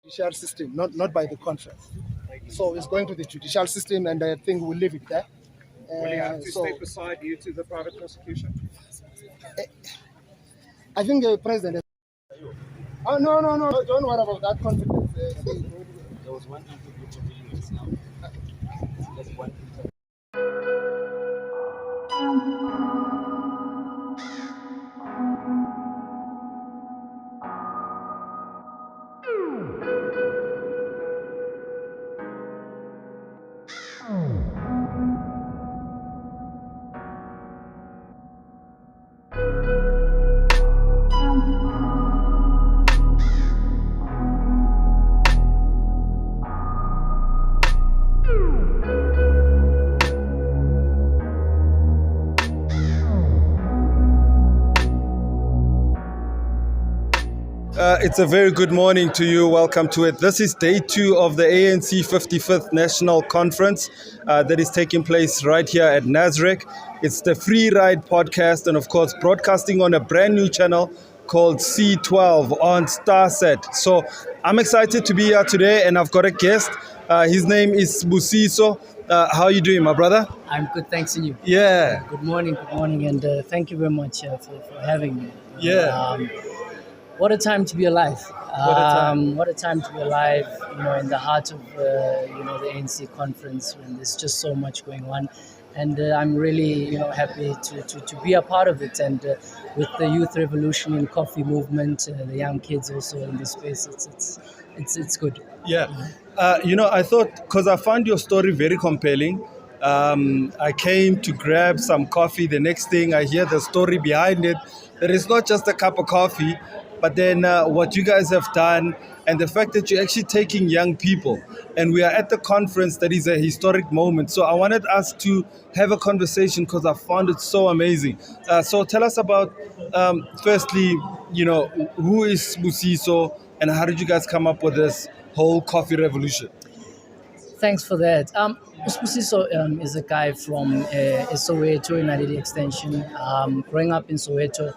judicial system, not by the conference. So it's going to the judicial system, and I think we'll leave it there. Will you have to step aside due to the private prosecution? I think the president. Oh no, don't worry about that confidence. There was one interview for millions now. That's one interview. It's a very good morning to you. Welcome to it. This is day 2 of the ANC 55th National Conference that is taking place right here at Nasrec. It's the Free Ride podcast and, of course, broadcasting on a brand new channel called C12 on Starset. So I'm excited to be here today, and I've got a guest. His name is Busiso. How are you doing, my brother? I'm good, thanks, and you? Yeah. Good morning, and thank you very much for having me. Yeah. What a time to be alive. What a time to be alive, in the heart of, the ANC Conference, when there's just so much going on. And I'm really, happy to be a part of it. And with the youth revolution and coffee movement, the young kids also in this space, it's good. Yeah. I thought, because I found your story very compelling, I came to grab some coffee. The next thing I hear the story behind it, that it's not just a cup of coffee, but then what you guys have done and the fact that you're actually taking young people. And we are at the conference that is a historic moment. So I wanted us to have a conversation because I found it so amazing. So tell us about, firstly, who is Busiso and how did you guys come up with this whole coffee revolution? Thanks for that. Busiso is a guy from Soweto in Adidi Extension. Growing up in Soweto,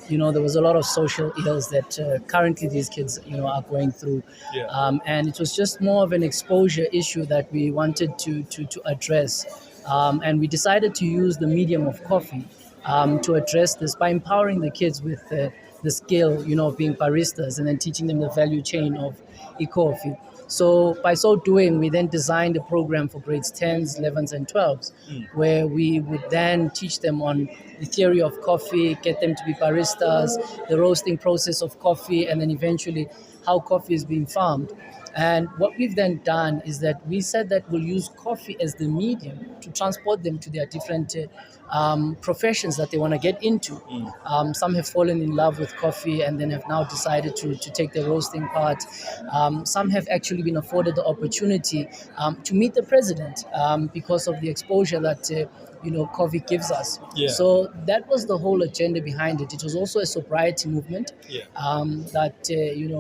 there was a lot of social ills that currently these kids, are going through. Yeah. And it was just more of an exposure issue that we wanted to address. And we decided to use the medium of coffee to address this by empowering the kids with the skill, of being baristas and then teaching them the value chain of e-coffee. So by so doing, we then designed a program for grades 10s, 11s, and 12s, where we would then teach them on the theory of coffee, get them to be baristas, the roasting process of coffee, and then eventually how coffee is being farmed. And what we've then done is that we said that we'll use coffee as the medium to transport them to their different professions that they want to get into. Some have fallen in love with coffee and then have now decided to take the roasting part. Some have actually been afforded the opportunity to meet the president because of the exposure that coffee gives us. Yeah. So that was the whole agenda behind it. It was also a sobriety movement that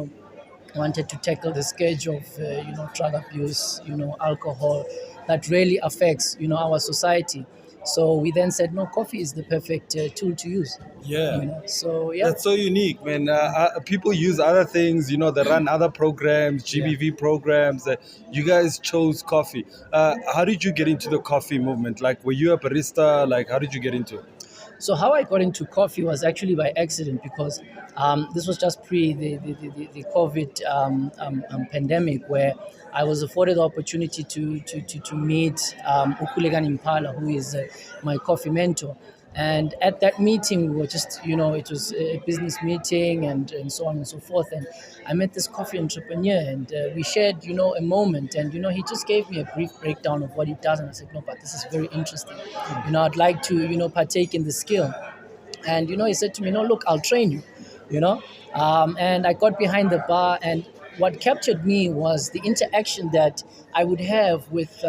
wanted to tackle the scourge of drug abuse, alcohol that really affects our society. So we then said, no, coffee is the perfect tool to use. Yeah. So yeah, That's so unique, man. People use other things, they run other programs, GBV programs. You guys chose coffee. How did you get into the coffee movement? Like, were you a barista? Like, how did you get into it? So how I got into coffee was actually by accident because this was just pre the COVID pandemic, where I was afforded the opportunity to meet Ukulegan Impala, who is my coffee mentor. And at that meeting, we were just, it was a business meeting and so on and so forth. And I met this coffee entrepreneur and we shared, a moment. And, he just gave me a brief breakdown of what he does. And I said, no, but this is very interesting. I'd like to, partake in the skill. And, he said to me, no, look, I'll train you, and I got behind the bar, and what captured me was the interaction that I would have with,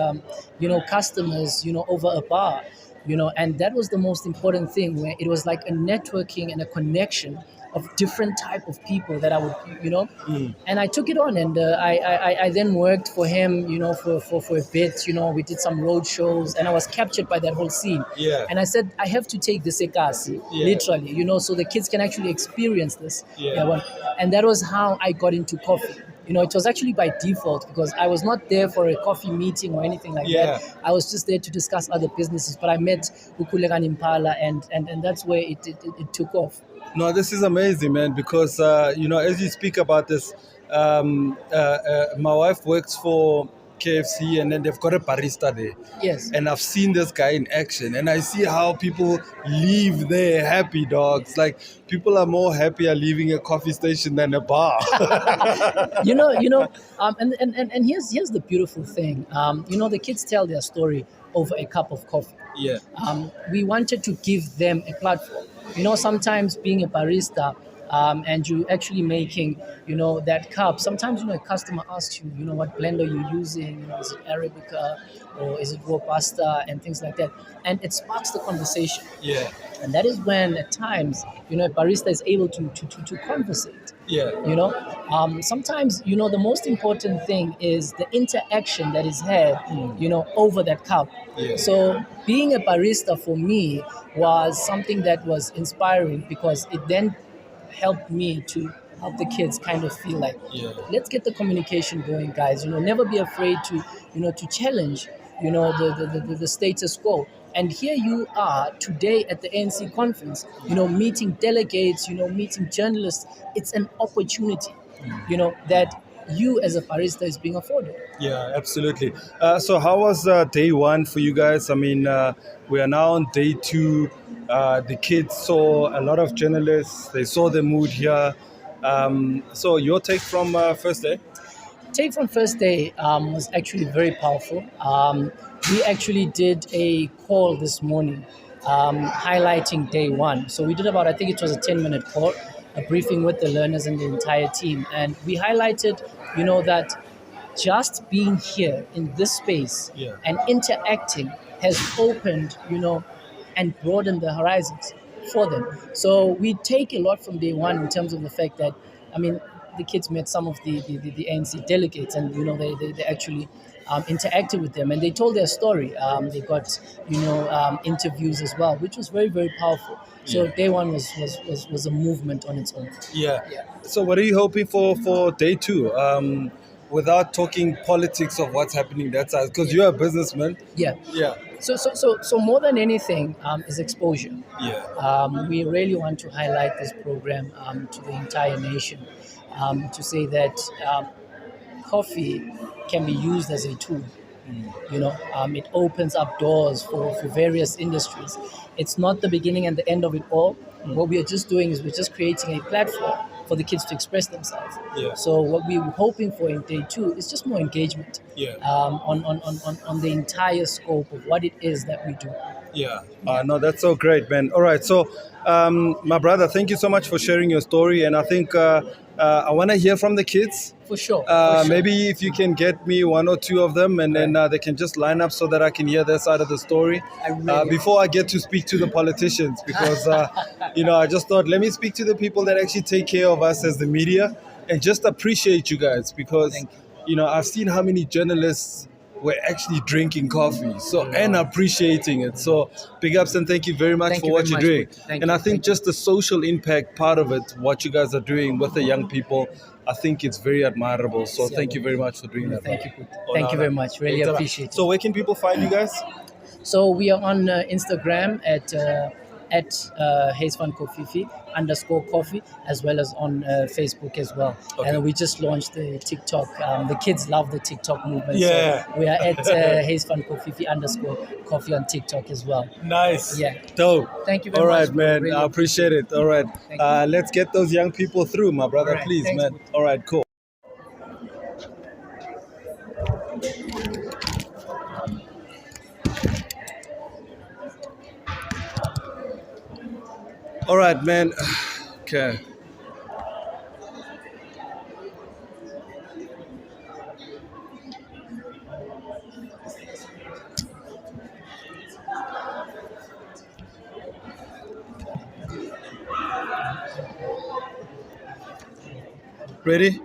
customers, over a bar, and that was the most important thing, where it was like a networking and a connection of different type of people that I would, and I took it on, and I then worked for him, for a bit. We did some road shows, and I was captured by that whole scene. Yeah. And I said, I have to take this ekasi, Yeah. literally, so the kids can actually experience this. Yeah. And that was how I got into coffee. It was actually by default because I was not there for a coffee meeting or anything like Yeah. that. I was just there to discuss other businesses. But I met Ukulekan Impala, and that's where it took off. No, this is amazing, man, because, as you speak about this, my wife works for KFC and then they've got a barista there. Yes. And I've seen this guy in action and I see how people leave there happy, dogs. Like, people are more happier leaving a coffee station than a bar. And here's the beautiful thing. The kids tell their story over a cup of coffee. Yeah. We wanted to give them a platform. Sometimes being a barista, and you actually making, that cup. Sometimes, a customer asks you, what blend are you using? Is it Arabica or is it Robusta and things like that? And it sparks the conversation. Yeah. And that is when, at times, a barista is able to conversate. Yeah. Sometimes, the most important thing is the interaction that is had, over that cup. Yeah. So being a barista for me was something that was inspiring because it then helped me to help the kids kind of feel like, let's get the communication going, guys. Never be afraid to, to challenge, the status quo. And here you are today at the ANC conference, meeting delegates, meeting journalists. It's an opportunity, that you as a barista is being afforded. Yeah, absolutely. So how was day one for you guys? I mean, we are now on day two. The kids saw a lot of journalists. They saw the mood here. So your take from first day? Take from first day was actually very powerful. We actually did a call this morning highlighting day one. So we did about, I think it was a 10-minute call, a briefing with the learners and the entire team. And we highlighted, that just being here in this space and interacting has opened, and broadened the horizons for them. So we take a lot from day one in terms of the fact that, the kids met some of the ANC delegates, and they actually interacted with them, and they told their story. They got interviews as well, which was very, very powerful. So day one was a movement on its own. Yeah. So what are you hoping for day two? Without talking politics of what's happening that side, because you're a businessman. Yeah. So more than anything, is exposure. Yeah. We really want to highlight this program to the entire nation, to say that coffee can be used as a tool. It opens up doors for various industries. It's not the beginning and the end of it all. What we are just doing is we're just creating a platform for the kids to express themselves. Yeah. So what we're hoping for in day two is just more engagement. Yeah. On the entire scope of what it is that we do. Yeah. No, that's so great, man. All right. So, my brother, thank you so much for sharing your story. And I think I want to hear from the kids. For sure. Maybe if you can get me one or two of them, and then they can just line up so that I can hear their side of the story before I get to speak to the politicians. Because, I just thought, let me speak to the people that actually take care of us as the media and just appreciate you guys. Because, I've seen how many journalists were actually drinking coffee and appreciating it. So big ups and thank you very much for what you're doing. And I think just the social impact part of it, what you guys are doing with the young people, I think it's very admirable. So thank you very much for doing that. Thank you. Thank you very much. Really appreciate it. So where can people find you guys? So we are on Instagram at @HazeFunKofifi _coffee, as well as on Facebook as well. Okay. And we just launched the TikTok. The kids love the TikTok movement. Yeah. So we are at @HazeFunKofifi _coffee on TikTok as well. Nice. Yeah. Dope. Thank you very All much. right, man. Really I appreciate it. All right. Thank you. Let's get those young people through, my brother, All right. please, Thanks, man. Boot. All right, cool. All right, man. Okay. Ready?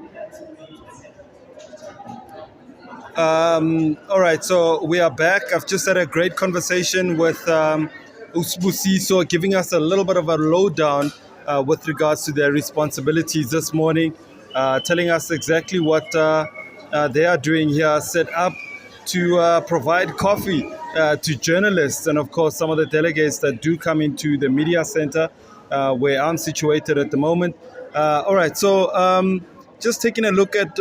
All right, so we are back. I've just had a great conversation with Usbusiso, giving us a little bit of a lowdown with regards to their responsibilities this morning, telling us exactly what they are doing here, set up to provide coffee to journalists and, of course, some of the delegates that do come into the media center where I'm situated at the moment. All right, so just taking a look at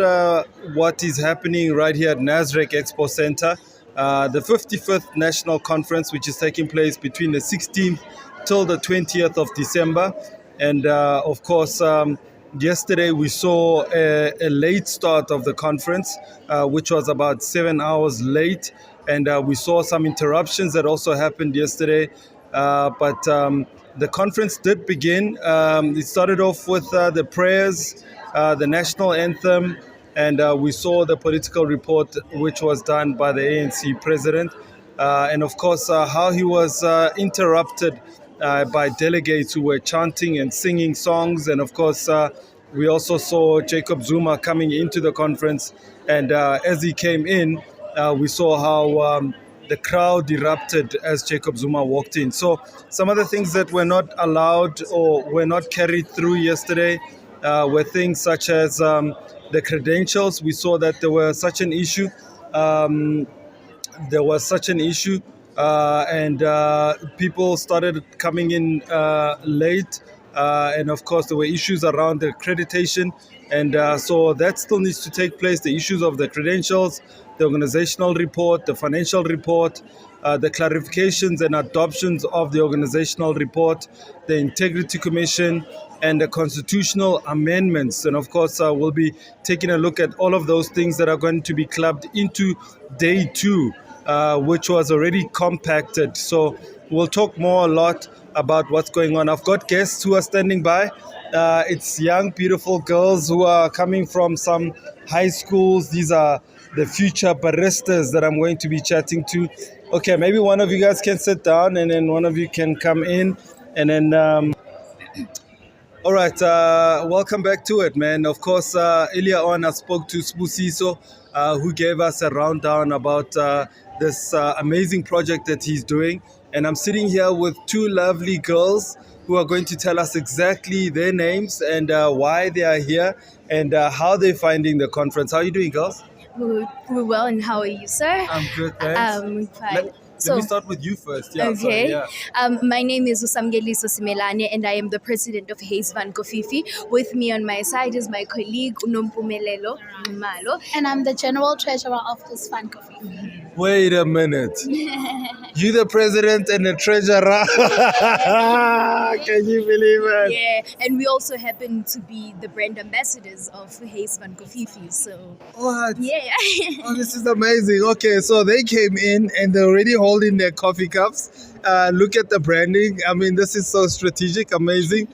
what is happening right here at Nasrec Expo Center, the 55th National Conference, which is taking place between the 16th till the 20th of December. And of course, yesterday we saw a late start of the conference, which was about 7 hours late. And we saw some interruptions that also happened yesterday. But the conference did begin. It started off with the prayers, the national anthem, and we saw the political report, which was done by the ANC president. And of course, how he was interrupted by delegates who were chanting and singing songs. And of course, we also saw Jacob Zuma coming into the conference. And as he came in, we saw how the crowd erupted as Jacob Zuma walked in. So some of the things that were not allowed or were not carried through yesterday were things such as the credentials. We saw that there was such an issue. And people started coming in late. And of course, there were issues around the accreditation. And so that still needs to take place. The issues of the credentials, the organizational report, the financial report, the clarifications and adoptions of the organizational report, the Integrity Commission, and the constitutional amendments. And of course, we'll be taking a look at all of those things that are going to be clubbed into day two, which was already compacted. So we'll talk a lot about what's going on. I've got guests who are standing by. It's young, beautiful girls who are coming from some high schools. These are the future baristas that I'm going to be chatting to. Okay, maybe one of you guys can sit down and then one of you can come in and then... All right, welcome back to it, man. Of course, earlier on I spoke to Sbusiso, who gave us a rundown about this amazing project that he's doing. And I'm sitting here with two lovely girls who are going to tell us exactly their names and why they are here and how they're finding the conference. How are you doing, girls? We're well, and how are you, sir? I'm good, thanks. Fine. Let me start with you first. Yeah, okay. Sorry, yeah. My name is Usamgeliso Simelane, and I am the president of Haze Van Kofifi. With me on my side is my colleague Unompumelelo Malo. And I'm the general treasurer of this Van Coffee. Wait a minute. You the president and the treasurer. Can you believe it? Yeah, and we also happen to be the brand ambassadors of Haze Van Kofifi. So What? yeah. Oh, this is amazing. Okay, so they came in and they're already holding their coffee cups. Look at the branding. I mean, this is so strategic, amazing.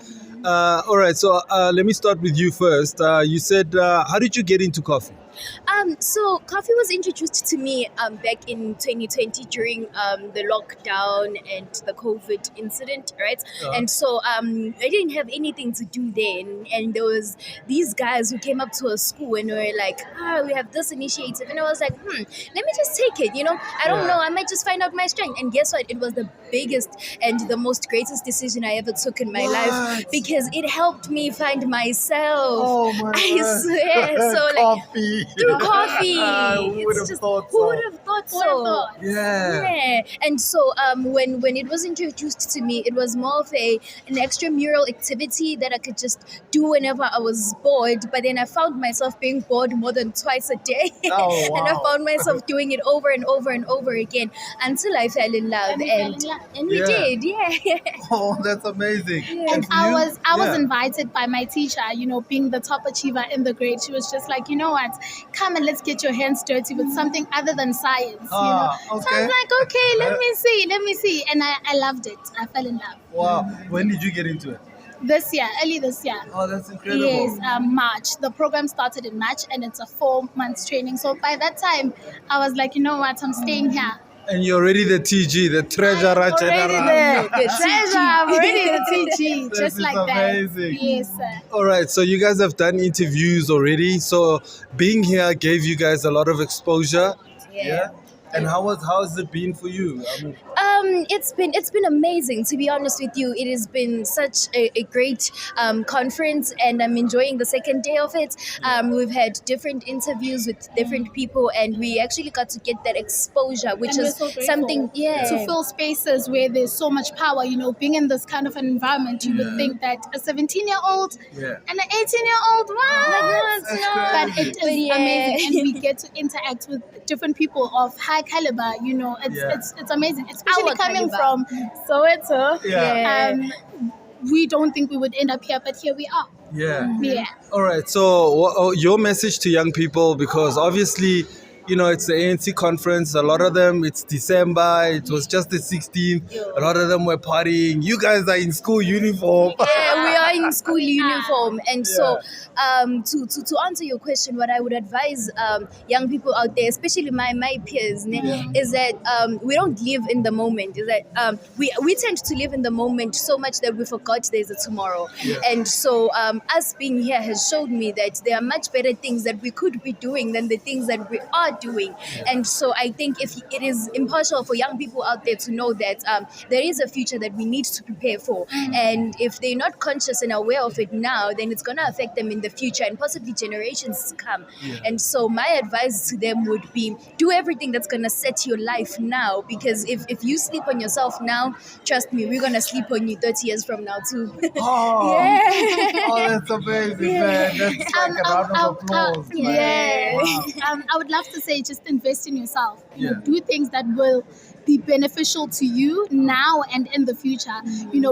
All right, so let me start with you first. You said, how did you get into coffee? So coffee was introduced to me back in 2020 during the lockdown and the COVID incident, right? Yeah. And so I didn't have anything to do then, and there was these guys who came up to a school and were like, we have this initiative, and I was like, let me just take it, I don't know, I might just find out my strength. And guess what? It was the biggest and the most greatest decision I ever took in my life, because it helped me find myself. Oh my I God. swear. So Coffee. through coffee. Who would have thought Who so? would have thought so? Yeah. And so when it was introduced to me, it was more of an extramural activity that I could just do whenever I was bored. But then I found myself being bored more than twice a day. Oh, And I wow. found myself doing it over and over and over again until I fell in love. And we Yeah. did, yeah. Oh, that's amazing. And for I you? was Yeah. invited by my teacher, being the top achiever in the grade. She was just like, you know what, come and let's get your hands dirty with something other than science. So I Okay. was like, okay, let me see. And I loved it. I fell in love. Wow. When did you get into it? Early this year. Oh, that's incredible. Yes, March. The program started in March and it's a 4 months training. So by that time, I was like, you know what, I'm staying here. And you're already the TG, the treasurer Already general. the treasure, I'm already the TG, This just is like amazing. that. Yes, sir. All right, so you guys have done interviews already. So being here gave you guys a lot of exposure. Yeah. And how has it been for you? I mean, It's been amazing, to be honest with you. It has been such a great conference, and I'm enjoying the second day of it. We've had different interviews with different people, and we actually got to get that exposure, which And we're is so grateful something. Yeah. to fill spaces where there's so much power. Being in this kind of an environment, you would think that a 17-year-old Yeah. and an 18-year-old, what? But it is Yeah. amazing, and we get to interact with different people of high caliber. It's amazing, especially Our coming caliber. from Soweto. Yeah. We don't think we would end up here, but here we are. Yeah. Yeah. All right. So, your message to young people, because obviously, it's the ANC conference. A lot of them, it's December. It was just the 16th. A lot of them were partying. You guys are in school uniform. Yeah, we are in school uniform, and so to answer your question, what I would advise young people out there, especially my peers, is that we don't live in the moment. Is that we tend to live in the moment so much that we forgot there's a tomorrow, and so us being here has showed me that there are much better things that we could be doing than the things that we are doing, and so I think if it is impartial for young people out there to know that there is a future that we need to prepare for, and if they're not conscious and aware of it now, then it's going to affect them in the future and possibly generations to come. And so my advice to them would be, do everything that's going to set your life now, because if you sleep on yourself now, trust me, we're going to sleep on you 30 years from now too. Oh, Yeah. oh, that's amazing, man. That's like a round of applause. man. Yeah. Wow. I would love to say, just invest in yourself. Yeah. Do things that will be beneficial to you now and in the future.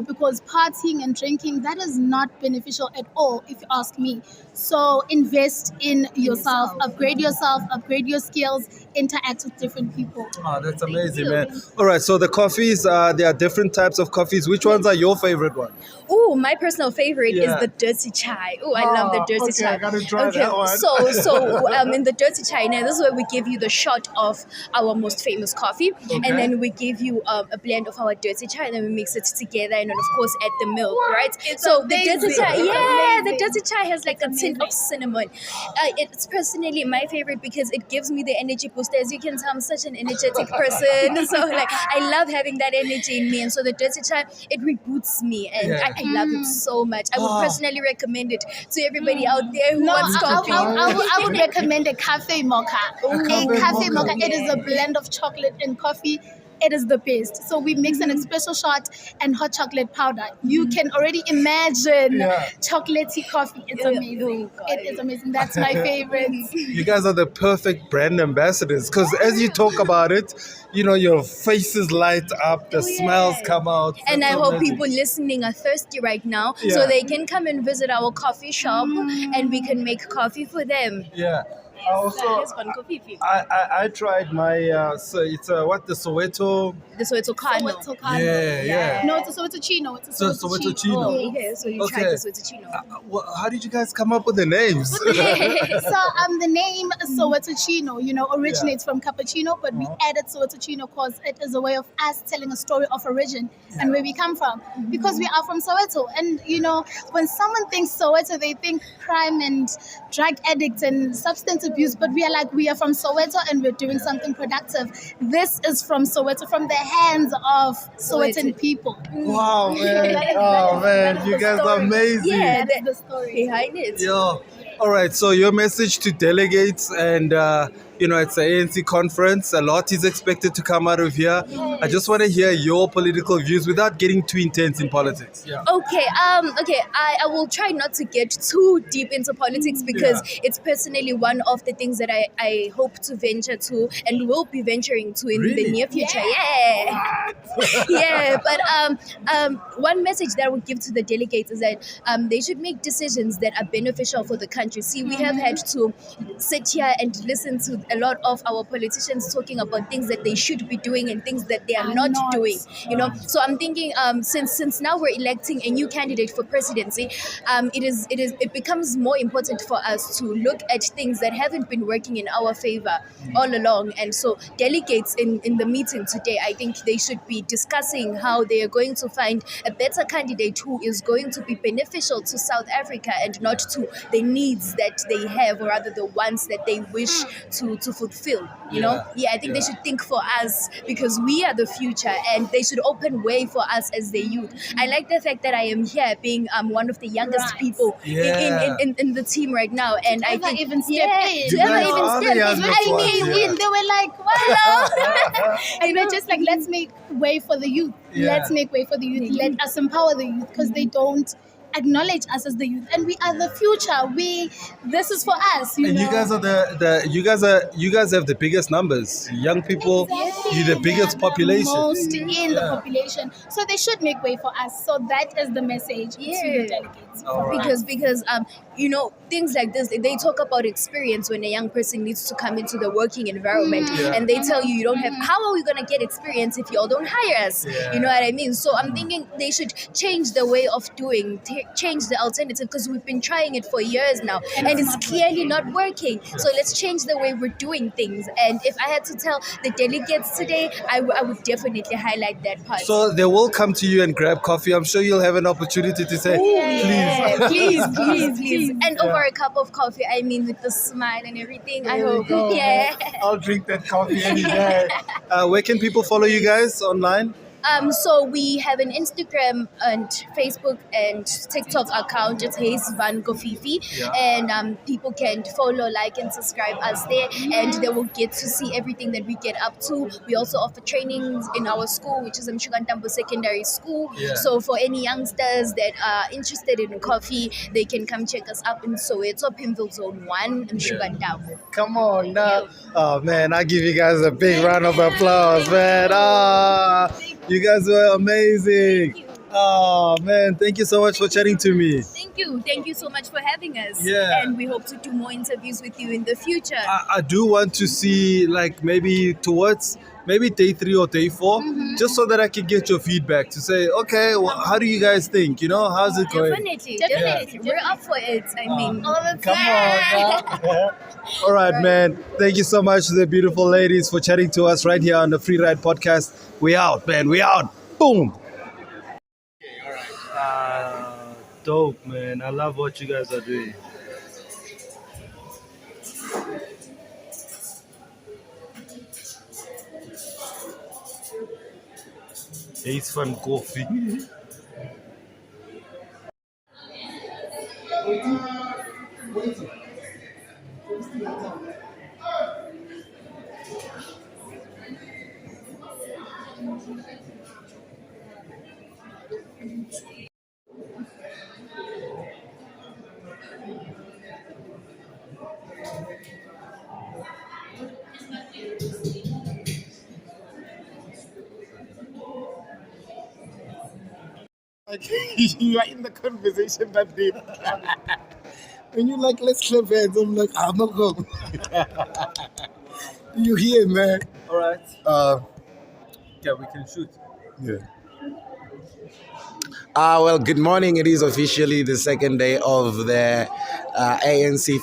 Because partying and drinking, that is not beneficial at all, if you ask me. So invest in yourself, upgrade yourself, upgrade your skills, interact with different people. Oh, that's amazing, man. All right, so the coffees, there are different types of coffees. Which ones are your favorite one? Oh, my personal favorite Yeah. is the dirty chai. Oh, I love the dirty okay, chai. I gotta try that one. So in the dirty chai, now this is where we give you the shot of our most famous coffee, and then we give you a blend of our dirty chai, and then we mix it together, and then of course add the milk, right? So the dirty chai, the dirty chai has like a tint of cinnamon. It's personally my favorite because it gives me the energy boost. As you can tell, I'm such an energetic person, so like I love having that energy in me, and so the dirty chai, it reboots me, and I love it so much. I would personally recommend it to everybody out there who wants coffee. I would recommend a cafe mocha. A cafe mocha. It is a blend of chocolate and coffee. It is the best. So we mix an espresso shot and hot chocolate powder. You can already imagine chocolatey coffee. It's amazing. It is amazing. That's my favorite. You guys are the perfect brand ambassadors, because as you talk about it, your faces light up, the smells come out. And I That's hope amazing. people listening are thirsty right now, Yeah. so they can come and visit our coffee shop, and we can make coffee for them. Yeah. Here's one coffee for you. I tried my, so it's the Soweto. The Soweto Kano. Soweto Kano. Yeah. No, it's a Soweto Chino. It's a So Soweto Soweto Chino. Chino. Oh, okay, so you tried Okay. the Soweto Chino. How did you guys come up with the names? So the name Soweto Chino, originates from cappuccino, but we added Soweto Chino because it is a way of us telling a story of origin and where we come from. Because we are from Soweto, and when someone thinks Soweto, they think crime and drug addicts and substance abuse, but we are from Soweto and we're doing something productive. This is from Soweto, from the hands of Sowetan people. Wow, man. That is Man, you the guys are story. amazing. Yeah, That is the story. behind it. Yo. All right, so your message to delegates, and it's the ANC conference. A lot is expected to come out of here. I just want to hear your political views without getting too intense in politics. Yeah. Okay, I will try not to get too deep into politics because it's personally one of the things that I hope to venture to and will be venturing to in the near future. Yeah. But one message that I would give to the delegates is that they should make decisions that are beneficial for the country country. See, we have had to sit here and listen to a lot of our politicians talking about things that they should be doing and things that they are not doing. So I'm thinking, since now we're electing a new candidate for presidency, it becomes more important for us to look at things that haven't been working in our favor all along. And so delegates in the meeting today, I think they should be discussing how they are going to find a better candidate who is going to be beneficial to South Africa and not to the needs that they have, or rather the ones that they wish to fulfill. I think they should think for us, because we are the future, and they should open way for us as the youth. I like the fact that I am here being one of the youngest people in the team right now, and I think even step in. to ever even step in. They were like, hello. And we're just like, let's make way for the youth. Let's make way for the youth. Let us empower the youth, because they don't acknowledge us as the youth, and we are the future. This is for us. And you guys are you guys have the biggest numbers. Young people, you're the biggest population. Most in the population, so they should make way for us. So that is the message to the delegates. Because things like this, they talk about experience when a young person needs to come into the working environment, and they tell you don't have. How are we going to get experience if y'all don't hire us? You know what I mean? So I'm thinking they should change the way of doing, change the alternative, because we've been trying it for years now, and it's clearly not working. So let's change the way we're doing things. And if I had to tell the delegates today, I would definitely highlight that part. So they will come to you and grab coffee. I'm sure you'll have an opportunity to say, please. And over a cup of coffee, I mean, with the smile and everything, I hope. I'll drink that coffee any day. Where can people follow you guys online? So we have an Instagram and Facebook and TikTok account. It's Hayes Van Kofifi, and people can follow, like, and subscribe us there, and they will get to see everything that we get up to. We also offer trainings in our school, which is Mshukantambo Secondary School. So for any youngsters that are interested in coffee, they can come check us up in Soweto, Pimville Zone 1, Mshukantambo. Come on now. Oh man, I give you guys a big round of applause, man. You guys were amazing. Oh man, thank you so much for chatting to me. Thank you so much for having us. And we hope to do more interviews with you in the future. I do want to see, like, maybe towards day 3 or day 4, just so that I can get your feedback to say, okay, well, how do you guys think? How's it going? Definitely. We're up for it. I mean, all the Come on. All right, man. Thank you so much to the beautiful ladies for chatting to us right here on the Free Ride Podcast. We out, man. We out. Boom. Dope, man. I love what you guys are doing. Ace van Coffee. Like, you are in the conversation that deep. When you like, let's clap hands, I'm like, I'm not going. You hear, man? All right. Yeah, we can shoot. Yeah. Well, good morning. It is officially the second day of the ANC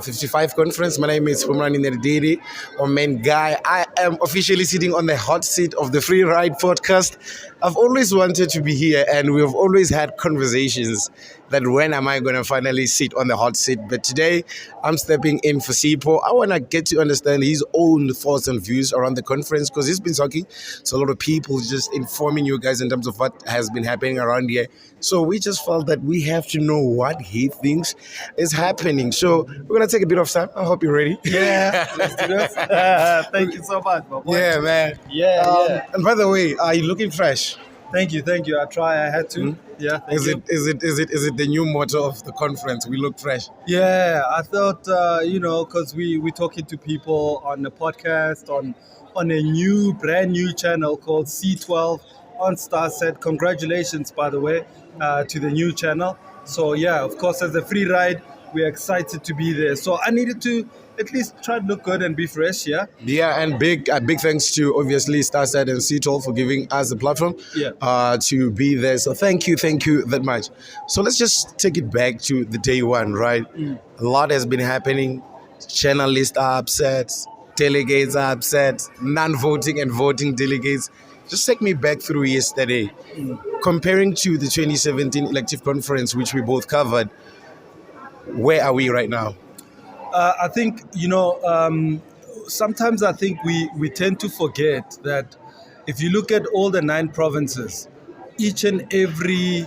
55 conference. My name is Pumrani Nerdiri, or main guy. I am officially sitting on the hot seat of the Free Ride podcast. I've always wanted to be here, and we've always had conversations that when am I going to finally sit on the hot seat. But today, I'm stepping in for Sipho. I want to get to understand his own thoughts and views around the conference, because he's been talking to a lot of people, just informing you guys in terms of what has been happening around here. So we just felt that we have to know what he thinks is happening. So we're going to take a bit of time. I hope you're ready. Yeah, let's do this. Thank you so much, my boy. Yeah, man. Yeah. And by the way, are you looking fresh? Thank you. I had to. Yeah. Is it the new motto of the conference? We look fresh. Yeah, I thought because we're talking to people on the podcast on a brand new channel called C12 on Starset. Congratulations, by the way, to the new channel. So yeah, of course, as a Free Ride, we're excited to be there. So I needed to at least try to look good and be fresh, yeah? Yeah, and big thanks to obviously Starsat and CTOL for giving us the platform to be there. So thank you that much. So let's just take it back to the day one, right? A lot has been happening. Journalists are upset, delegates are upset, non-voting and voting delegates. Just take me back through yesterday. Comparing to the 2017 elective conference, which we both covered, where are we right now? I think, sometimes I think we tend to forget that if you look at all the 9 provinces, each and every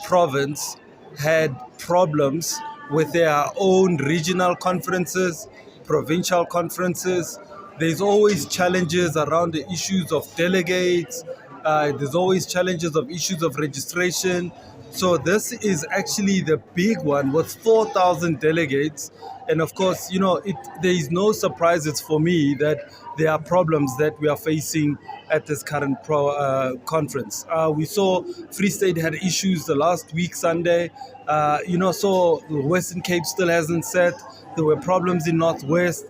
province had problems with their own regional conferences, provincial conferences. There's always challenges around the issues of delegates. There's always challenges of issues of registration. So this is actually the big one with 4,000 delegates. And of course, there is no surprises for me that there are problems that we are facing at this current conference. We saw Free State had issues the last week, Sunday. So the Western Cape still hasn't set. There were problems in Northwest.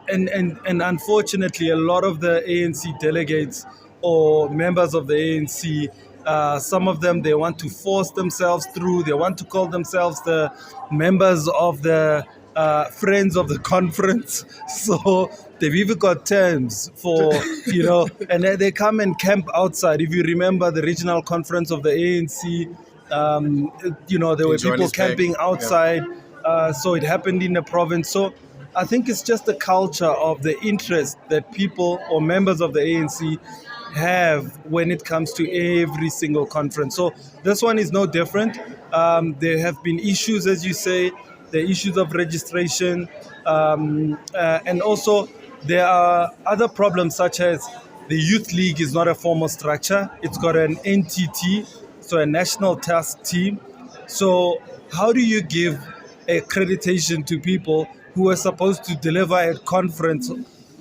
And unfortunately, a lot of the ANC delegates or members of the ANC, some of them, they want to force themselves through. They want to call themselves the members of the friends of the conference. So they've even got terms for, and they come and camp outside. If you remember the regional conference of the ANC, there were people camping outside. So it happened in the province. So I think it's just the culture of the interest that people or members of the ANC have when it comes to every single conference. So this one is no different. There have been issues, as you say, the issues of registration, and also there are other problems such as the Youth League is not a formal structure. It's got an NTT, so a National Task Team. So how do you give accreditation to people who are supposed to deliver a conference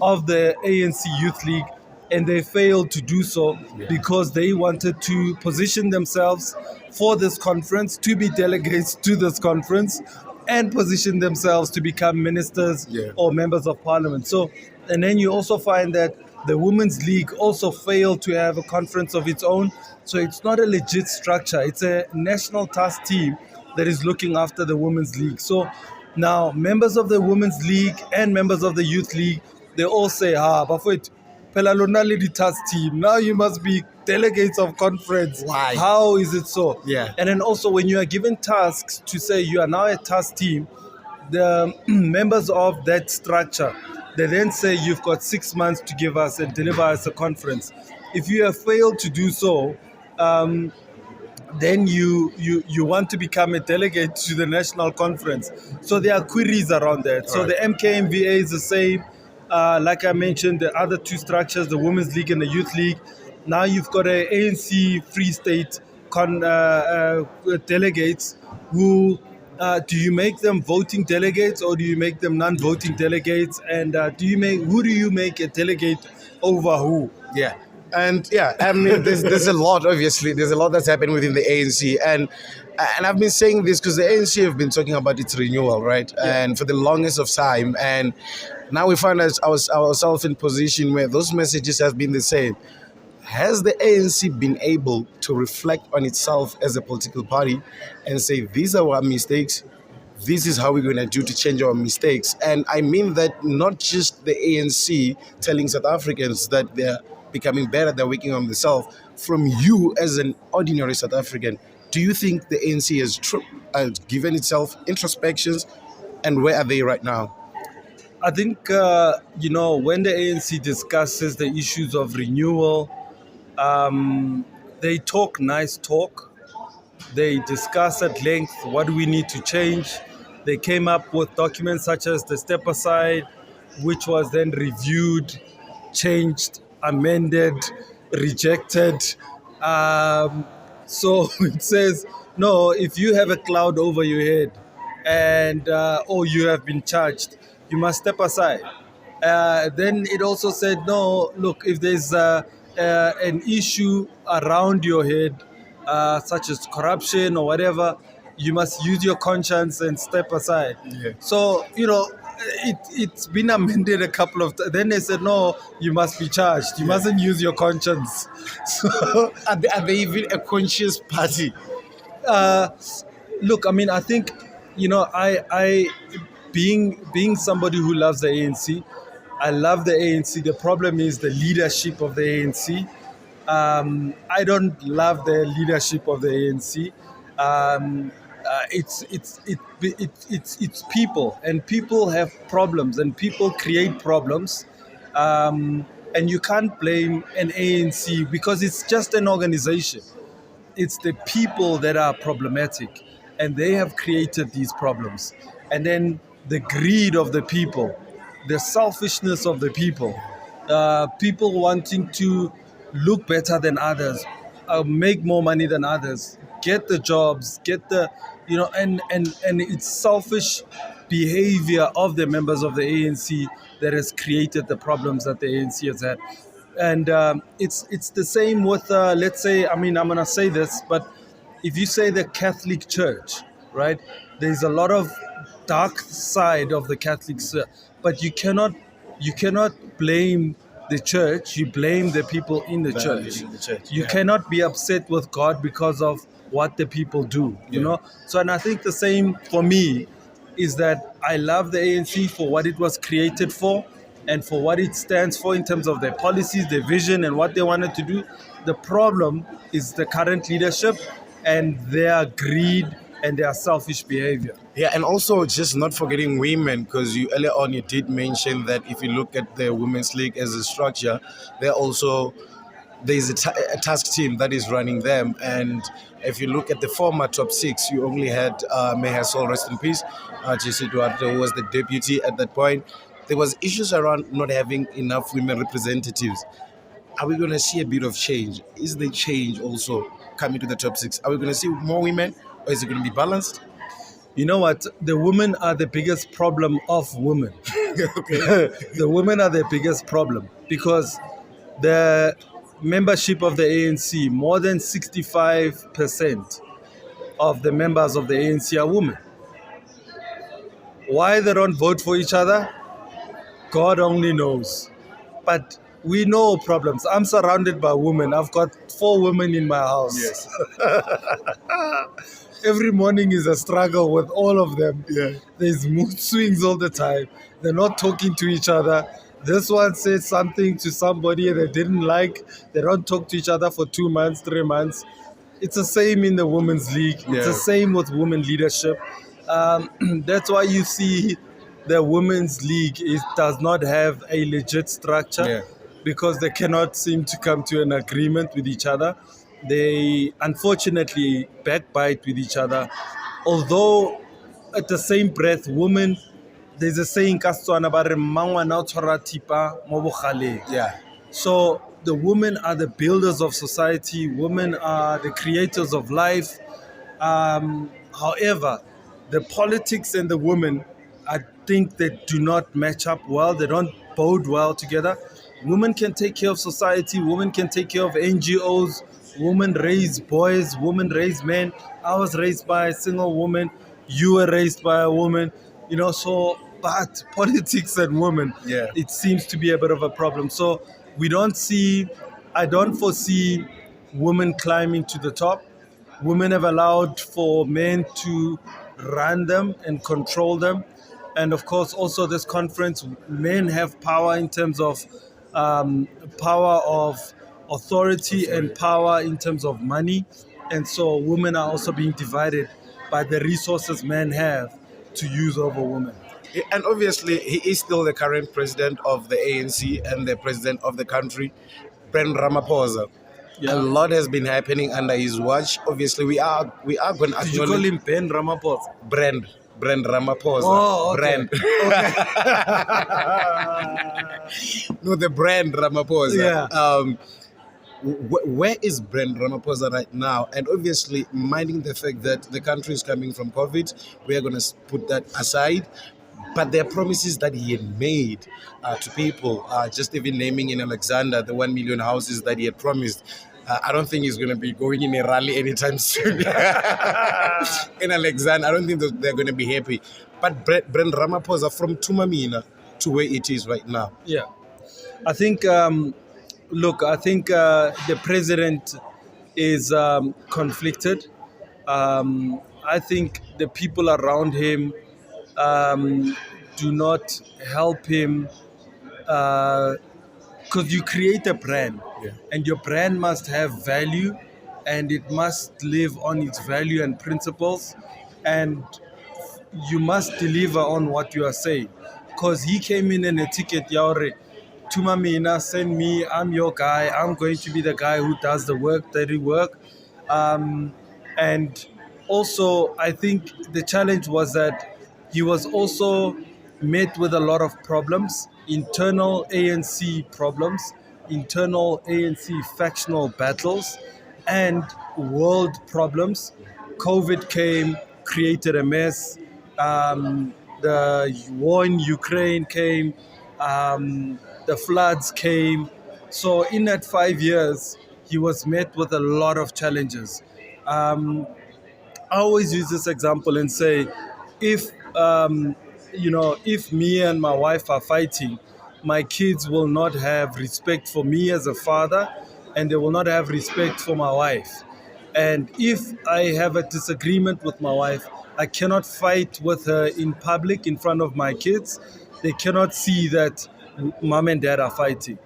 of the ANC Youth League, and they failed to do so because they wanted to position themselves for this conference, to be delegates to this conference, and position themselves to become ministers or members of parliament. So, and then you also find that the Women's League also failed to have a conference of its own. So it's not a legit structure. It's a national task team that is looking after the Women's League. So now members of the Women's League and members of the Youth League, they all say, Bafwet, phela lona le di-task team. Now you must be delegates of conference. Why? How is it so? Yeah. And then also when you are given tasks to say you are now a task team, the members of that structure, they then say you've got 6 months to give us and deliver us a conference. If you have failed to do so, then you want to become a delegate to the national conference. So there are queries around that. So the MKMVA is the same. Like I mentioned, the other 2 structures, the Women's League and the Youth League. Now you've got an ANC Free State delegates who, do you make them voting delegates or do you make them non-voting delegates? And who do you make a delegate over who? Yeah. And I mean, there's a lot, obviously. There's a lot that's happened within the ANC. And I've been saying this because the ANC have been talking about its renewal, right? Yeah. And for the longest of time. And now we find ourselves in position where those messages have been the same. Has the ANC been able to reflect on itself as a political party and say, these are our mistakes, this is how we're going to do to change our mistakes? And I mean that not just the ANC telling South Africans that they're becoming better, they're working on themselves. From you as an ordinary South African, do you think the ANC has given itself introspections, and where are they right now? I think, when the ANC discusses the issues of renewal, they talk nice talk. They discuss at length what we need to change. They came up with documents such as the step aside, which was then reviewed, changed, amended, rejected. So it says, no, if you have a cloud over your head and or you have been charged, you must step aside. Then it also said, no, look, if there's an issue around your head, such as corruption or whatever, you must use your conscience and step aside. Yeah. So, it's been amended a couple of times. Then they said, no, you must be charged. You mustn't use your conscience. So, Are they even a conscious party? look, I mean, I think, I being somebody who loves the ANC, I love the ANC. The problem is the leadership of the ANC. I don't love the leadership of the ANC. It's people, and people have problems, and people create problems. And you can't blame an ANC because it's just an organization. It's the people that are problematic, and they have created these problems. And then the greed of the people, the selfishness of the people, people wanting to look better than others, make more money than others, get the jobs, get the, and it's selfish behavior of the members of the ANC that has created the problems that the ANC has had. And it's the same with, let's say, I mean, I'm going to say this, but if you say the Catholic Church, right, there's a lot of dark side of the Catholic Church, but you cannot blame the church, you blame the people in the church. You cannot be upset with God because of what the people do, you know? So, and I think the same for me is that I love the ANC for what it was created for and for what it stands for in terms of their policies, their vision, and what they wanted to do. The problem is the current leadership and their greed and their selfish behavior. Yeah, and also just not forgetting women, because you earlier on you did mention that if you look at the Women's League as a structure, there's a task team that is running them. And if you look at the former top six, you only had May her soul rest in peace, J.C. Duarte, who was the deputy at that point. There was issues around not having enough women representatives. Are we going to see a bit of change? Is the change also coming to the top six? Are we going to see more women, or is it going to be balanced? You know what? The women are the biggest problem of women. Okay. The women are the biggest problem because the membership of the ANC, more than 65% of the members of the ANC are women. Why they don't vote for each other? God only knows. But we know problems. I'm surrounded by women. I've got 4 women in my house. Yes. Every morning is a struggle with all of them. Yeah. There's mood swings all the time. They're not talking to each other. This one said something to somebody they didn't like. They don't talk to each other for 2 months, 3 months. It's the same in the Women's League. It's Yeah. the same with women leadership. That's why you see the Women's League does not have a legit structure. Yeah. Because they cannot seem to come to an agreement with each other. They unfortunately backbite with each other. Although at the same breath, women, there's a saying, Yeah. so the women are the builders of society. Women are the creators of life. However, the politics and the women, I think they do not match up well. They don't bode well together. Women can take care of society. Women can take care of NGOs. Women raise boys. Women raise men. I was raised by a single woman. You were raised by a woman. But politics and women, Yeah. it seems to be a bit of a problem. So I don't foresee women climbing to the top. Women have allowed for men to run them and control them. And of course, also this conference, men have power in terms of power of authority and power in terms of money. And so women are also being divided by the resources men have to use over women. And obviously, he is still the current president of the ANC and the president of the country, Brand Ramaphosa. Yeah. A lot has been happening under his watch. Obviously, we are going to Did you call him Ben Ramaphosa? Brand Ramaphosa. Oh, okay. Brand. No, the brand Ramaphosa. Yeah. Where is Brand Ramaphosa right now? And obviously, minding the fact that the country is coming from COVID, we are going to put that aside. But there are promises that he had made to people, just even naming in Alexander the 1 million houses that he had promised. I don't think he's going to be going in a rally anytime soon. In Alexandra, I don't think that they're going to be happy. But Brand Ramaphosa from Tumamina to where it is right now. Yeah. I think, look, I think the president is conflicted. I think the people around him do not help him because you create a brand, and your brand must have value, and it must live on its value and principles, and you must deliver on what you are saying. Because he came in a ticket, Yaure, Tumamina, send me, I'm your guy, I'm going to be the guy who does the work, dirty work. And also, I think the challenge was that he was also met with a lot of problems, internal ANC problems, internal ANC factional battles, and world problems. COVID came, created a mess. The war in Ukraine came, the floods came. So in that 5 years, he was met with a lot of challenges. I always use this example and say, if if me and my wife are fighting, my kids will not have respect for me as a father, and they will not have respect for my wife. And if I have a disagreement with my wife, I cannot fight with her in public in front of my kids. They cannot see that mom and dad are fighting.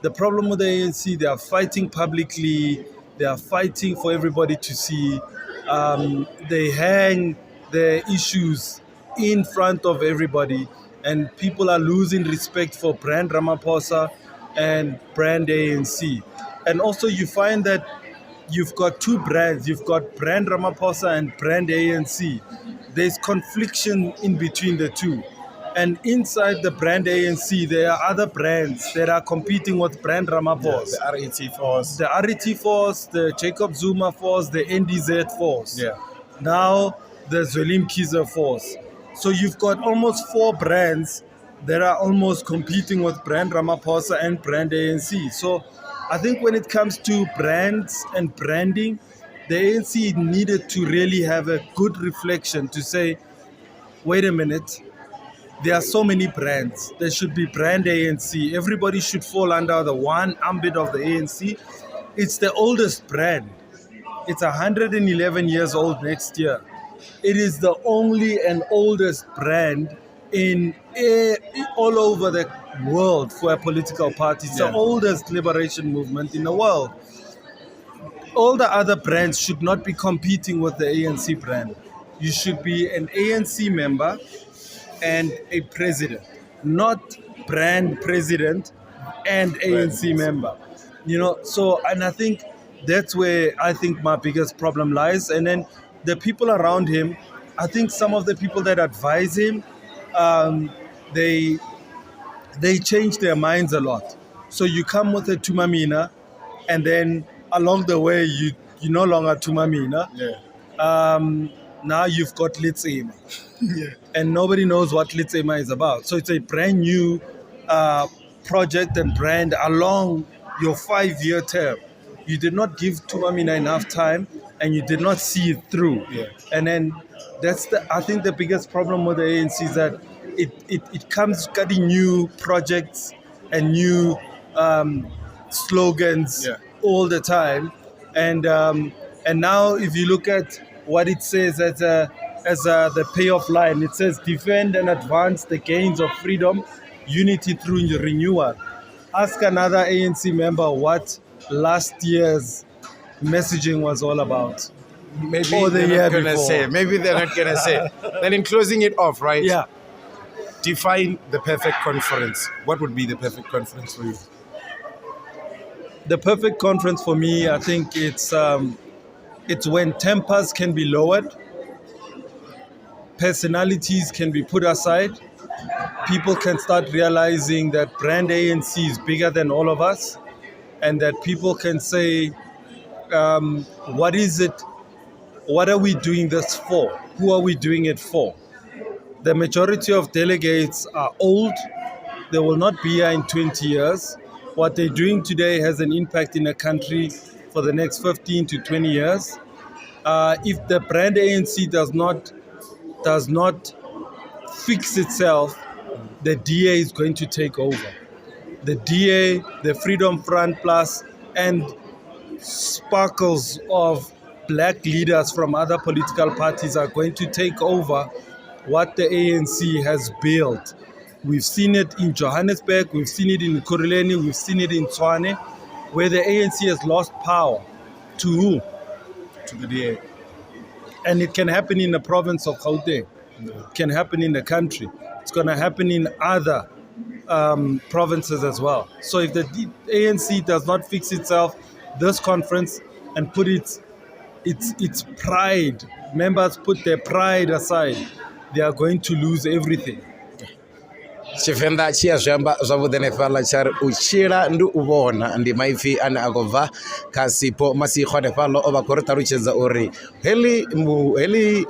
The problem with the ANC, they are fighting publicly, they are fighting for everybody to see. They hang their issues in front of everybody, and people are losing respect for brand Ramaphosa and brand ANC. And also you find that you've got two brands, you've got brand Ramaphosa and brand ANC. There's confliction in between the two. And inside the brand ANC, there are other brands that are competing with brand Ramaphosa. The RET force. The RET force, the Jacob Zuma force, the NDZ force. Yeah. Now the Zwelim Kiza force. So you've got almost four brands that are almost competing with brand Ramaphosa and brand ANC. So I think when it comes to brands and branding, the ANC needed to really have a good reflection to say, wait a minute, there are so many brands. There should be brand ANC. Everybody should fall under the one ambit of the ANC. It's the oldest brand. It's 111 years old next year. It is the only and oldest brand in all over the world for a political party. It's the oldest liberation movement in the world. All the other brands should not be competing with the ANC brand. You should be an ANC member and a president, not brand president and ANC member. So, and I think that's where I think my biggest problem lies. And then the people around him, I think some of the people that advise him, they change their minds a lot. So you come with a Tumamina, and then along the way you no longer Tumamina. Now you've got Litsema. And nobody knows what Litsema is about. So it's a brand new project and brand along your 5-year term. You did not give Tumamina enough time, and you did not see it through. And then I think the biggest problem with the ANC is that it comes getting new projects and new slogans all the time. And now if you look at what it says as the payoff line, it says defend and advance the gains of freedom, unity through renewal. Ask another ANC member what last year's messaging was all about. Maybe they're not going to say. Maybe they're not going to say. Then in closing it off, right? Yeah. Define the perfect conference. What would be the perfect conference for you? The perfect conference for me, I think it's when tempers can be lowered, personalities can be put aside, people can start realizing that brand ANC is bigger than all of us, and that people can say, what is it? What are we doing this for? Who are we doing it for? The majority of delegates are old. They will not be here in 20 years. What they're doing today has an impact in a country for the next 15 to 20 years. If the brand ANC does not fix itself, the DA is going to take over. The DA, the Freedom Front Plus, and sparkles of black leaders from other political parties are going to take over what the ANC has built. We've seen it in Johannesburg, we've seen it in Kuruleni, we've seen it in Tshwane, where the ANC has lost power. To who? To the DA. And it can happen in the province of Gauteng. It can happen in the country. It's going to happen in other provinces as well. So if the ANC does not fix itself, this conference, and put its pride, members put their pride aside, they are going to lose everything. Tshivenḓa tshi a zwi amba zwavhuḓi hanefhaḽa tsha ri u tshila ndi u vhona, ndi maipfi ane a khou bva kha Sipho Masikho hanefhaḽa o vha khou ri ṱalutshedza uri heḽi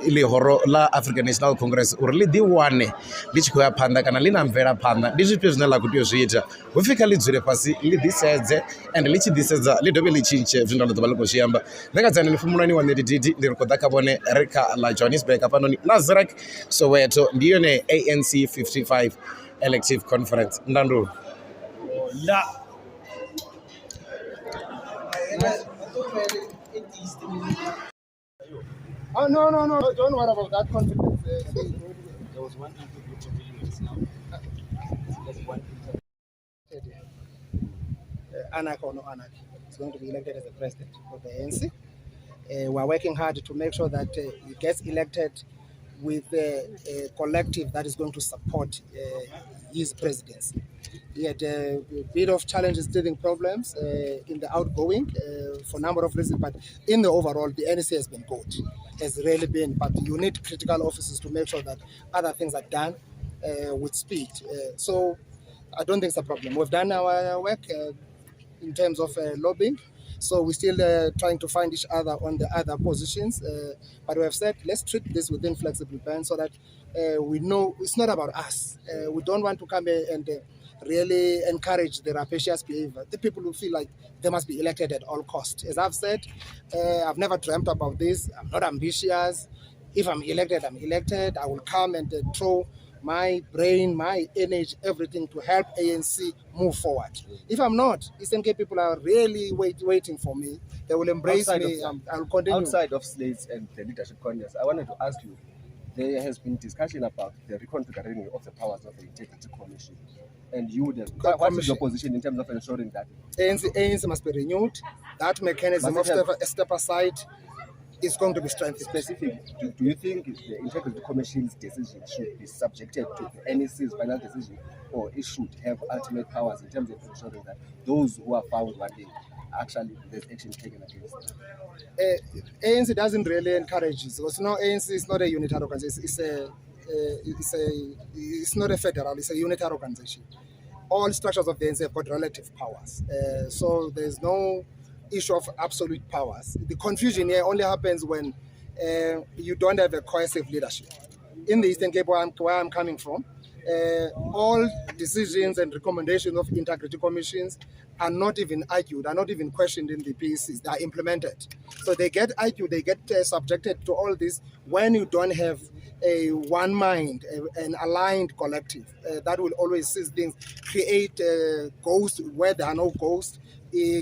ḽihoro ḽa African National Congress uri ḽi ḓiwane ḽi tshi khou ya phanḓa kana ḽi na mvelaphanḓa, ndi zwifhio zwine ḽa khou tea u zwi ita. Hu pfi kha ḽi dzule fhasi ḽi ḓisedze, and ḽi tshi ḓisedza ḽi dovhe ḽi tshintshe zwine ḽa ḓovha ḽi khou zwi amba. Nṋe nga dzani ni fumulani wa Nedididi ndi ri khou ḓa kha vhone ri kha ḽa Johannesburg hafhanoni Nasrec Soweto, ndi yone ANC 55 Elective Conference. Ndandu. Yeah. Oh, no. Don't worry about that confidence. There was one interview for millions now. There's one interview. Anarch or no anarch, is going to be elected as the president of the ANC. We're working hard to make sure that he gets elected with a collective that is going to support his presidency. He had a bit of challenges, teething problems in the outgoing for a number of reasons, but in the overall, the NEC has been good, has really been. But you need critical officers to make sure that other things are done with speed. So I don't think it's a problem. We've done our work in terms of lobbying. So we're still trying to find each other on the other positions. But we have said, let's treat this within flexible bands so that we know it's not about us. We don't want to come and really encourage the rapacious behavior. The people who feel like they must be elected at all costs. As I've said, I've never dreamt about this. I'm not ambitious. If I'm elected, I'm elected. I will come and throw my brain, my energy, everything to help ANC move forward. If I'm not, Eastern Cape people are really waiting for me. They will embrace me. I'll continue. Outside of slates and the leadership congress, I wanted to ask you, there has been discussion about the reconfiguring of the powers of the Integrity Commission. And you would have, what is your position in terms of ensuring that? ANC must be renewed. That mechanism of step aside is going to be strengthened. Specifically, do you think the Integrity Commission's decision should be subjected to the NEC's final decision, or it should have ultimate powers in terms of ensuring that those who are found wanting, actually there's action taken against them? ANC doesn't really encourage this because ANC is not a unitary organization. It's not a federal. It's a unitary organization. All structures of the ANC have got relative powers. So there's no issue of absolute powers. The confusion here only happens when you don't have a cohesive leadership. In the Eastern Cape, where I'm coming from, all decisions and recommendations of integrity commissions are not even argued, are not even questioned in the PECs. They are implemented. So they get argued, they get subjected to all this when you don't have a one mind, an aligned collective that will always see things, create ghosts where there are no ghosts,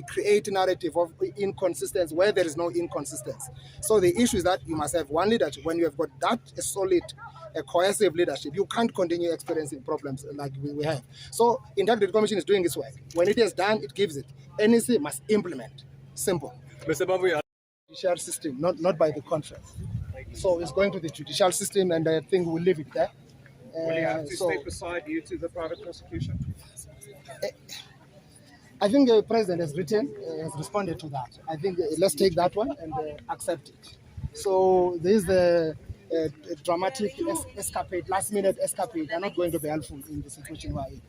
create a narrative of inconsistency where there is no inconsistency. So the issue is that you must have one leadership. When you have got that solid, cohesive leadership, you can't continue experiencing problems like we have. So Integrity Commission is doing its work. When it is done, it gives it. NEC must implement. Simple. Mr. Babu, Judicial system, not by the conference. So it's going to the judicial system, and I think we'll leave it there. will you have to step aside due to the private prosecution? I think the president has responded to that. I think let's take that one and accept it. So this is the dramatic escapade, last-minute escapade. They're not going to be helpful in the situation we're in.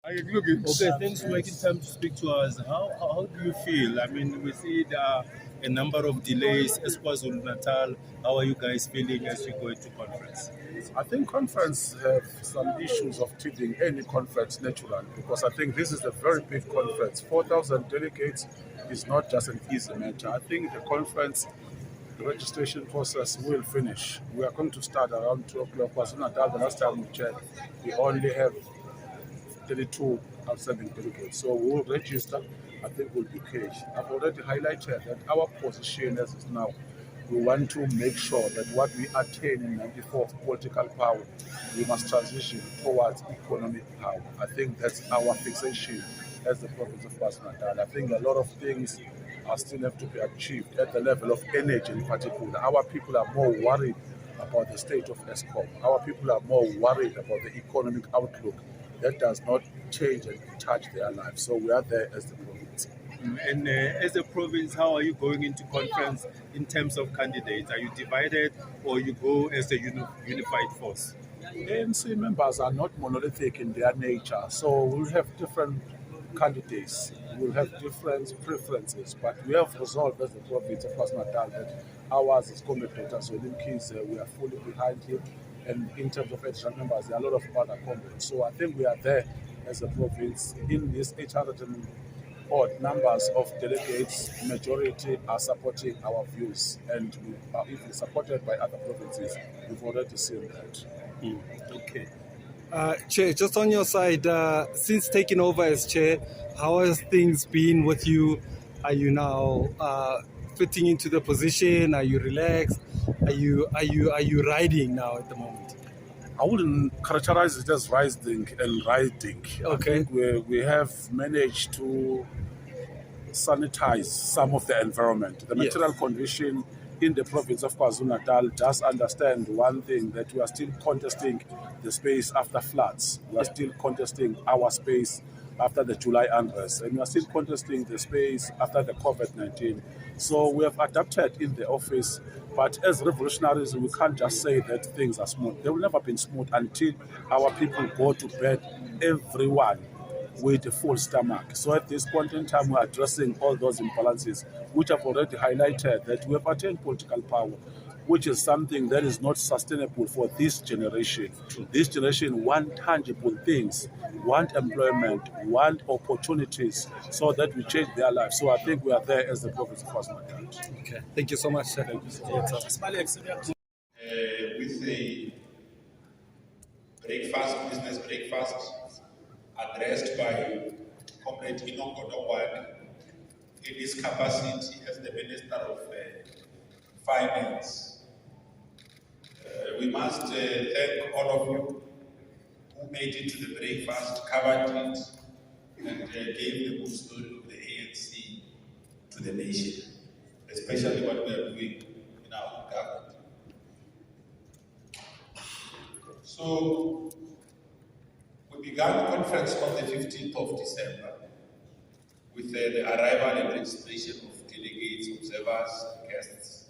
Okay, thanks for making time to speak to us. How do you feel? I mean, we see a number of delays as KwaZulu-Natal. How are you guys feeling as you go into conference? I think conference have some issues of treating any conference naturally because I think this is a very big conference. 4,000 delegates is not just an easy matter. I think the conference, the registration process will finish. We are going to start around 2 o'clock. KwaZulu-Natal, the last time we checked, we only have 32 outstanding delegates. So we will register. I think we'll be caged. I've already highlighted that our position as is now, we want to make sure that what we attain in 94 political power, we must transition towards economic power. I think that's our fixation as the province of KwaZulu-Natal. I think a lot of things are still have to be achieved at the level of energy in particular. Our people are more worried about the state of ESCOM. Our people are more worried about the economic outlook. That does not change and touch their lives. So we are there as the province. And as a province, how are you going into conference in terms of candidates? Are you divided or you go as a unified force? ANC members are not monolithic in their nature, so we'll have different candidates, we'll have different preferences, but we have resolved as the province of KwaZulu-Natal that ours is Comrade Dr. Zolim Kize, we are fully behind him, and in terms of additional members, there are a lot of other comrades. So I think we are there as a province in this 800 and odd numbers of delegates. Majority are supporting our views, and we are even supported by other provinces. We've already seen that. Okay. Chair, just on your side, since taking over as chair, how has things been with you? Are you now fitting into the position? Are you relaxed? Are you riding now at the moment? I wouldn't characterize it as rising and riding. Okay. I think we have managed to sanitize some of the environment. The material condition in the province of KwaZulu-Natal does understand one thing, that we are still contesting the space after floods. We are still contesting our space after the July unrest, and we are still contesting the space after the COVID-19. So we have adapted in the office, but as revolutionaries, we can't just say that things are smooth. They will never be smooth until our people go to bed, everyone, with a full stomach. So at this point in time, we're addressing all those imbalances, which I've already highlighted, that we have attained political power, which is something that is not sustainable for this generation. This generation want tangible things, want employment, want opportunities, so that we change their lives. So I think we are there as the province of KwaZulu-Natal. Okay. Thank you so much, sir. Thank you so much. With a business breakfast, addressed by Comrade Inongo Dongwan in his capacity as the Minister of Finance. We must thank all of you who made it to the breakfast, covered it, and gave the good story of the ANC to the nation, especially what we are doing in our government. So, we began the conference on the 15th of December with the arrival and registration of delegates, observers, guests.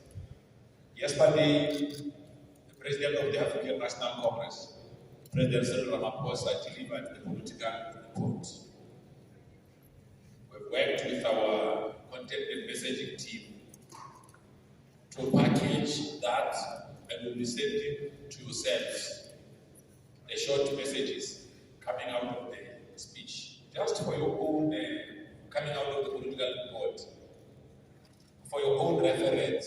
Yesterday, the President of the African National Congress, President Cyril Ramaphosa, delivered the political report. We've worked with our content and messaging team to package that, and we'll be sending to yourselves the short messages coming out of the speech, just for your own, coming out of the political report, for your own reference.